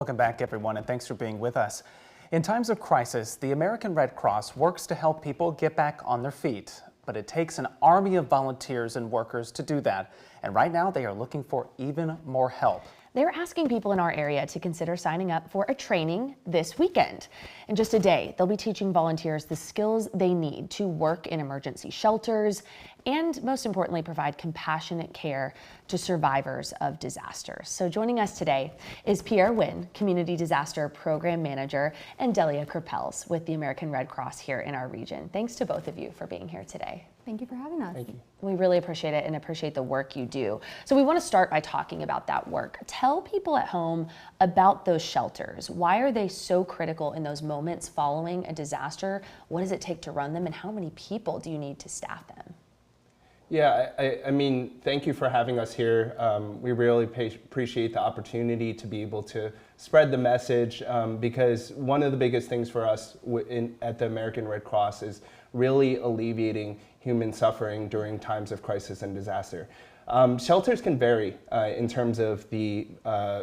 Welcome back, everyone, and thanks for being with us. In times of crisis, the American Red Cross works to help people get back on their feet. But it takes an army of volunteers and workers to do that. And right now, they are looking for even more help. They're asking people in our area to consider signing up for a training this weekend. In just a day, they'll be teaching volunteers the skills they need to work in emergency shelters and, most importantly, provide compassionate care to survivors of disasters. So joining us today is Pierre, Community Disaster Program Manager, and Delia Krippelz with the American Red Cross here in our region. Thanks to both of you for being here today. Thank you for having us. Thank you. We really appreciate it and appreciate the work you do. So we want to start by talking about that work. Tell people at home about those shelters. Why are they so critical in those moments following a disaster? What does it take to run them, and how many people do you need to staff them? Yeah, I mean, thank you for having us here. We really appreciate the opportunity to be able to spread the message because one of the biggest things for us at the American Red Cross is really alleviating human suffering during times of crisis and disaster. Shelters can vary in terms of the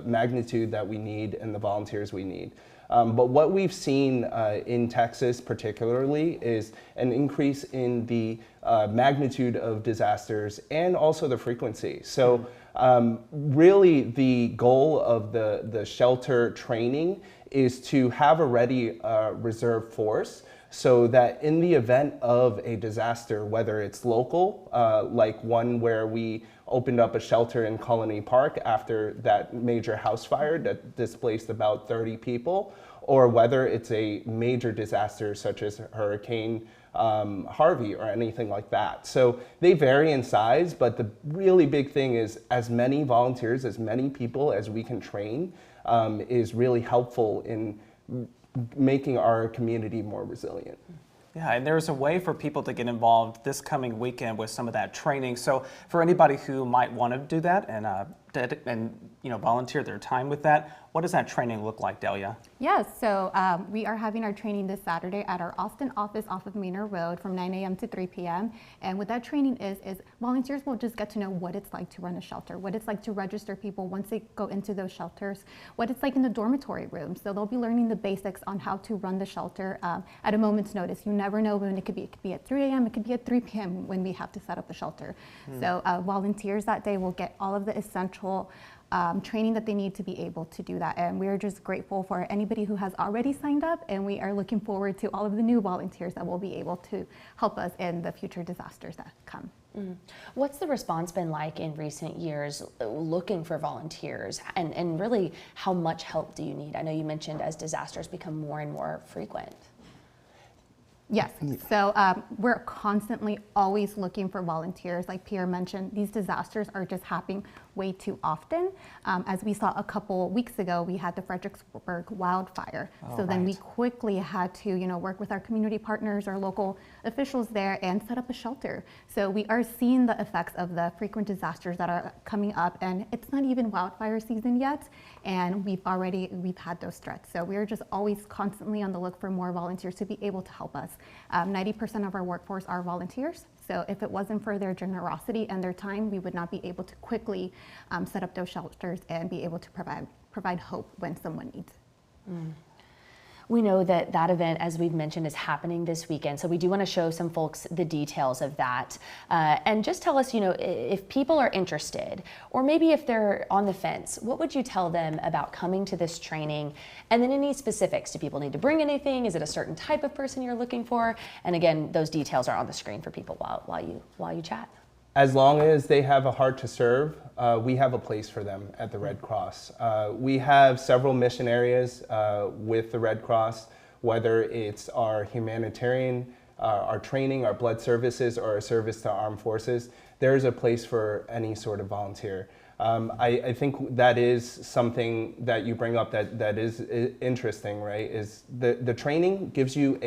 magnitude that we need and the volunteers we need. But what we've seen in Texas particularly is an increase in the magnitude of disasters and also the frequency. So really the goal of the shelter training is to have a ready reserve force so that in the event of a disaster, whether it's local, like one where we opened up a shelter in Colony Park after that major house fire that displaced about 30 people, or whether it's a major disaster such as Hurricane Harvey or anything like that. So they vary in size, but the really big thing is as many volunteers, as many people as we can train is really helpful in making our community more resilient. Yeah, and there's a way for people to get involved this coming weekend with some of that training. So for anybody who might want to do that and volunteer their time with that, what does that training look like, Delia? Yes, so we are having our training this Saturday at our Austin office off of Manor Road from 9 a.m. to 3 p.m. And what that training is volunteers will just get to know what it's like to run a shelter, what it's like to register people once they go into those shelters, what it's like in the dormitory room. So they'll be learning the basics on how to run the shelter at a moment's notice. You never know when it could be. It could be at 3 a.m., it could be at 3 p.m. when we have to set up the shelter. So volunteers that day will get all of the essential training that they need to be able to do that. And we're just grateful for anybody who has already signed up, and we are looking forward to all of the new volunteers that will be able to help us in the future disasters that come. What's the response been like in recent years looking for volunteers, and really how much help do you need? I know you mentioned as disasters become more and more frequent. Yes, so we're constantly always looking for volunteers. Like Pierre mentioned, these disasters are just happening way too often. As we saw a couple weeks ago, we had the Fredericksburg wildfire. So then we quickly had to, work with our community partners, our local officials there, and set up a shelter. So we are seeing the effects of the frequent disasters that are coming up, and it's not even wildfire season yet, and we've had those threats. So we're just always constantly on the look for more volunteers to be able to help us. 90% of our workforce are volunteers. So if it wasn't for their generosity and their time, we would not be able to quickly set up those shelters and be able to provide hope when someone needs it. We know that event, as we've mentioned, is happening this weekend. So we do want to show some folks the details of that. And just tell us, if people are interested, or maybe if they're on the fence, what would you tell them about coming to this training? And then any specifics. Do people need to bring anything? Is it a certain type of person you're looking for? And again, those details are on the screen for people while you chat. As long as they have a heart to serve, we have a place for them at the Red Cross. We have several mission areas with the Red Cross, whether it's our humanitarian, our training, our blood services, or our service to armed forces. There's a place for any sort of volunteer. I think that is something that you bring up that is interesting, right? Is the training gives you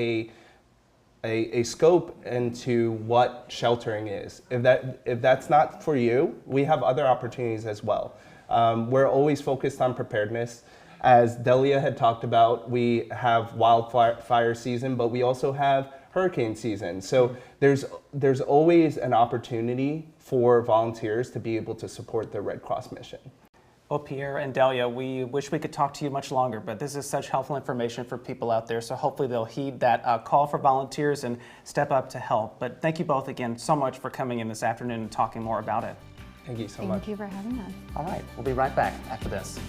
a scope into what sheltering is. If that's not for you, we have other opportunities as well. We're always focused on preparedness. As Delia had talked about, we have wildfire season, but we also have hurricane season. So there's always an opportunity for volunteers to be able to support the Red Cross mission. Well, Pierre and Delia, we wish we could talk to you much longer, but this is such helpful information for people out there, so hopefully they'll heed that call for volunteers and step up to help. But thank you both again so much for coming in this afternoon and talking more about it. Thank you so much. Thank you for having us. All right, we'll be right back after this.